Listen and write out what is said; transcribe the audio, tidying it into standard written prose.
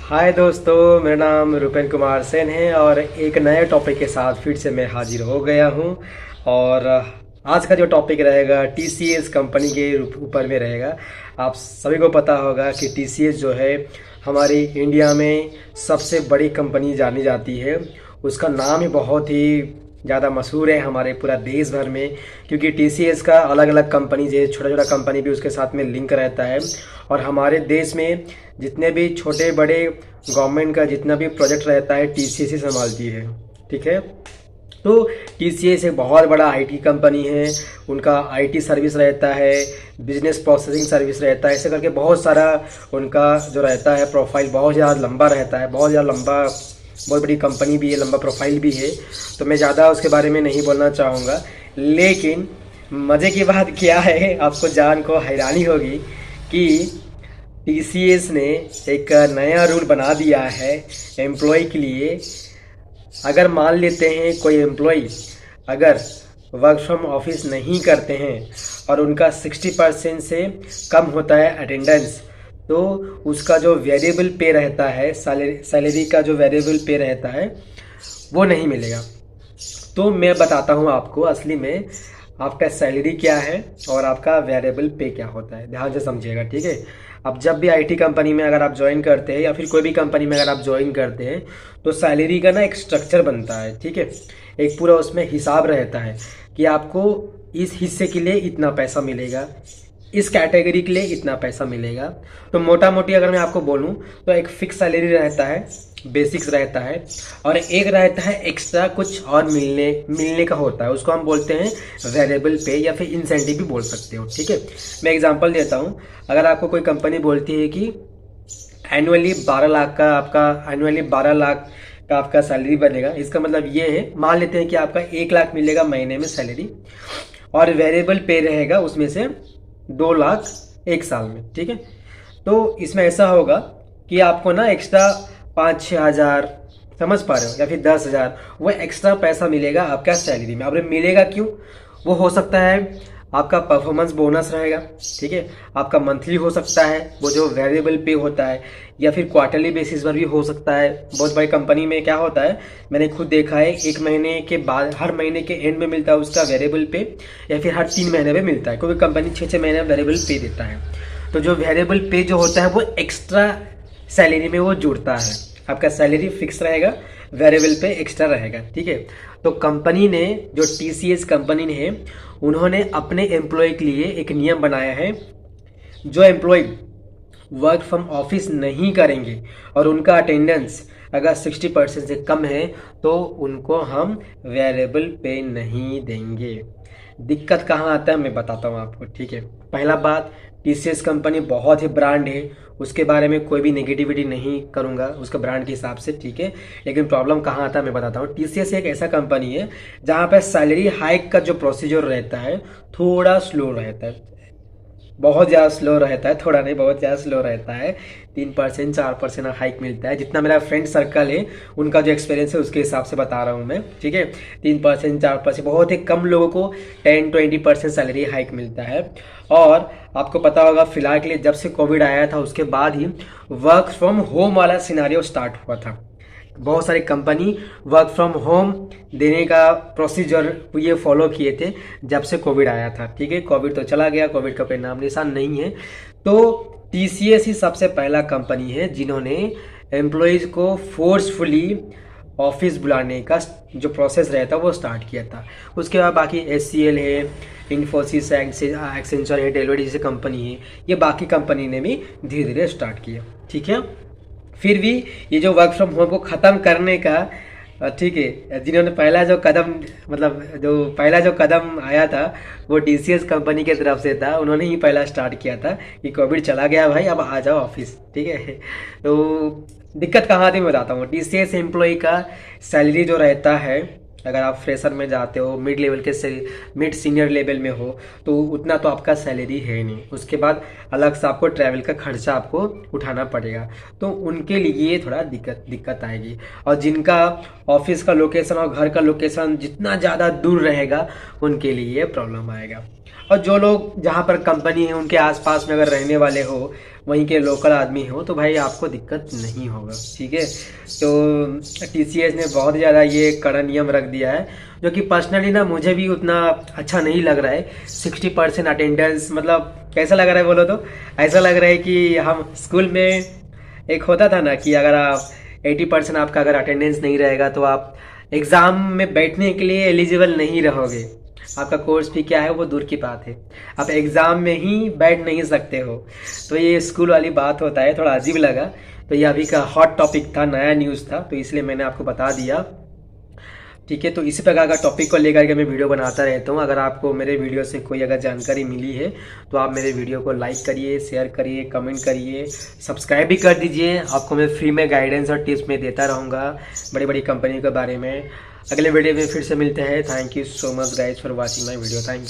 हाय दोस्तों, मेरा नाम रुपेन कुमार सेन है और एक नए टॉपिक के साथ फिर से मैं हाजिर हो गया हूं। और आज का जो टॉपिक रहेगा टीसीएस कंपनी के ऊपर में रहेगा। आप सभी को पता होगा कि टीसीएस जो है हमारी इंडिया में सबसे बड़ी कंपनी जानी जाती है। उसका नाम ही बहुत ही ज़्यादा मशहूर है हमारे पूरा देश भर में, क्योंकि टीसीएस का अलग अलग कंपनी जैसे छोटा छोटा कंपनी भी उसके साथ में लिंक रहता है। और हमारे देश में जितने भी छोटे बड़े गवर्नमेंट का जितना भी प्रोजेक्ट रहता है टीसीएस ही संभालती है। ठीक है, तो टीसीएस एक बहुत बड़ा आईटी कंपनी है। उनका आईटी सर्विस रहता है, बिजनेस प्रोसेसिंग सर्विस रहता है, ऐसे करके बहुत सारा उनका जो रहता है प्रोफाइल बहुत ज़्यादा लंबा रहता है, बहुत ज़्यादा लंबा, बहुत बड़ी कंपनी भी है, लंबा प्रोफाइल भी है। तो मैं ज़्यादा उसके बारे में नहीं बोलना चाहूँगा। लेकिन मज़े की बात क्या है, आपको जान को हैरानी होगी कि टीसीएस ने एक नया रूल बना दिया है एम्प्लॉय के लिए। अगर मान लेते हैं कोई एम्प्लॉय अगर वर्क फ्रॉम ऑफिस नहीं करते हैं और उनका 60% से कम होता है अटेंडेंस, तो उसका जो वेरिएबल पे रहता है, सैलरी का जो वेरिएबल पे रहता है वो नहीं मिलेगा। तो मैं बताता हूँ आपको असली में आपका सैलरी क्या है और आपका वेरिएबल पे क्या होता है। ध्यान से समझिएगा, ठीक है। अब जब भी आईटी कंपनी में अगर आप ज्वाइन करते हैं या फिर कोई भी कंपनी में अगर आप ज्वाइन करते हैं तो सैलरी का ना एक स्ट्रक्चर बनता है, ठीक है। एक पूरा उसमें हिसाब रहता है कि आपको इस हिस्से के लिए इतना पैसा मिलेगा, इस कैटेगरी के लिए इतना पैसा मिलेगा। तो मोटा मोटी अगर मैं आपको बोलूं तो एक फिक्स सैलरी रहता है, बेसिक्स रहता है, और एक रहता है एक्स्ट्रा कुछ और मिलने का होता है। उसको हम बोलते हैं वेरिएबल पे या फिर इंसेंटिव भी बोल सकते हो, ठीक है। मैं एग्जांपल देता हूं। अगर आपको कोई कंपनी बोलती है कि एनुअली 12 लाख का आपका सैलरी बनेगा, इसका मतलब ये है, मान लेते हैं कि आपका 1 लाख मिलेगा महीने में सैलरी और वेरिएबल पे रहेगा उसमें से 2 लाख 1 साल में, ठीक है। तो इसमें ऐसा होगा कि आपको ना एक्स्ट्रा 5-6 हज़ार, समझ पा रहे हो, या फिर 10,000 वो एक्स्ट्रा पैसा मिलेगा आपका सैलरी में। अब मिलेगा क्यों? वो हो सकता है आपका परफॉर्मेंस बोनस रहेगा, ठीक है, आपका मंथली हो सकता है वो जो वेरिएबल पे होता है, या फिर क्वार्टरली बेसिस पर भी हो सकता है। बहुत बड़ी कंपनी में क्या होता है, मैंने खुद देखा है, 1 महीने के बाद हर महीने के एंड में मिलता है उसका वेरिएबल पे, या फिर हर 3 महीने में मिलता है, क्योंकि कंपनी 6-6 महीने में वेरिएबल पे देता है। तो जो वेरिएबल पे जो होता है वो एक्स्ट्रा सैलरी में वो जुड़ता है। आपका सैलरी फिक्स रहेगा, वेरिएबल पे एक्स्ट्रा रहेगा, ठीक है। तो कंपनी ने, जो टीसीएस कंपनी है, उन्होंने अपने एम्प्लॉय के लिए एक नियम बनाया है। जो एम्प्लॉय वर्क फ्रॉम ऑफिस नहीं करेंगे और उनका अटेंडेंस अगर 60% से कम है तो उनको हम वेरिएबल पे नहीं देंगे। दिक्कत कहाँ आता है मैं बताता हूँ आपको, ठीक है। पहला बात, टीसीएस कंपनी बहुत ही ब्रांड है, उसके बारे में कोई भी नेगेटिविटी नहीं करूँगा उसका ब्रांड के हिसाब से, ठीक है। लेकिन प्रॉब्लम कहाँ आता है मैं बताता हूँ। टीसीएस एक ऐसा कंपनी है जहाँ पर सैलरी हाइक का जो प्रोसीजर रहता है थोड़ा स्लो रहता है, बहुत ज़्यादा स्लो रहता है, थोड़ा नहीं बहुत ज़्यादा स्लो रहता है। 3% 4% हाइक मिलता है। जितना मेरा फ्रेंड सर्कल है उनका जो एक्सपीरियंस है उसके हिसाब से बता रहा हूँ मैं, ठीक है। 3% 4%, बहुत ही कम लोगों को 10-20% सैलरी हाइक मिलता है। और आपको पता होगा फिलहाल के लिए जब से कोविड आया था उसके बाद ही वर्क फ्रॉम होम वाला सिनारियो स्टार्ट हुआ था। बहुत सारी कंपनी वर्क फ्रॉम होम देने का प्रोसीजर ये फॉलो किए थे जब से कोविड आया था, ठीक है। कोविड तो चला गया, कोविड का कोई नाम निशान नहीं है। तो टीसीएस ही सबसे पहला कंपनी है जिन्होंने एम्प्लॉयज़ को फोर्सफुली ऑफिस बुलाने का जो प्रोसेस रहता है वो स्टार्ट किया था। उसके बाद बाकी एचसीएल है, इन्फोसिस, एक्सेंचर है, डेलोइट जैसे कंपनी है, ये बाकी कंपनी ने भी धीरे धीरे स्टार्ट किया, ठीक है। फिर भी ये जो वर्क फ्रॉम होम को ख़त्म करने का, ठीक है, जिन्होंने पहला जो कदम आया था वो टीसीएस कंपनी की तरफ से था। उन्होंने ही पहला स्टार्ट किया था कि कोविड चला गया भाई, अब आ जाओ ऑफिस, ठीक है। तो दिक्कत कहाँ थी मैं बताता हूँ। टीसीएस एम्प्लॉय का सैलरी जो रहता है, अगर आप फ्रेशर में जाते हो, मिड सीनियर लेवल में हो, तो उतना तो आपका सैलरी है नहीं। उसके बाद अलग से आपको ट्रैवल का खर्चा आपको उठाना पड़ेगा, तो उनके लिए थोड़ा दिक्कत आएगी। और जिनका ऑफिस का लोकेशन और घर का लोकेशन जितना ज़्यादा दूर रहेगा उनके लिए प्रॉब्लम आएगा। और जो लोग जहाँ पर कंपनी है उनके आसपास में अगर रहने वाले हो, वहीं के लोकल आदमी हो, तो भाई आपको दिक्कत नहीं होगा, ठीक है। तो TCS ने बहुत ज़्यादा ये कड़ा नियम रख दिया है, जो कि पर्सनली ना मुझे भी उतना अच्छा नहीं लग रहा है। 60% अटेंडेंस मतलब कैसा लग रहा है बोलो तो, ऐसा लग रहा है कि हम स्कूल में एक होता था ना कि अगर आप 80% आपका अगर अटेंडेंस नहीं रहेगा तो आप एग्ज़ाम में बैठने के लिए एलिजिबल नहीं रहोगे। आपका कोर्स भी क्या है वो दूर की बात है, आप एग्ज़ाम में ही बैठ नहीं सकते हो। तो ये स्कूल वाली बात होता है, थोड़ा अजीब लगा। तो ये अभी का हॉट टॉपिक था, नया न्यूज़ था, तो इसलिए मैंने आपको बता दिया, ठीक है। तो इसी प्रकार का टॉपिक को लेकर के मैं वीडियो बनाता रहता हूँ। अगर आपको मेरे वीडियो से कोई अगर जानकारी मिली है तो आप मेरे वीडियो को लाइक करिए, शेयर करिए, कमेंट करिए, सब्सक्राइब भी कर दीजिए। आपको मैं फ्री में गाइडेंस और टिप्स में देता रहूँगा बड़ी बड़ी कंपनियों के बारे में। अगले वीडियो में फिर से मिलते हैं। Thank you so much guys for watching my video. Thank you.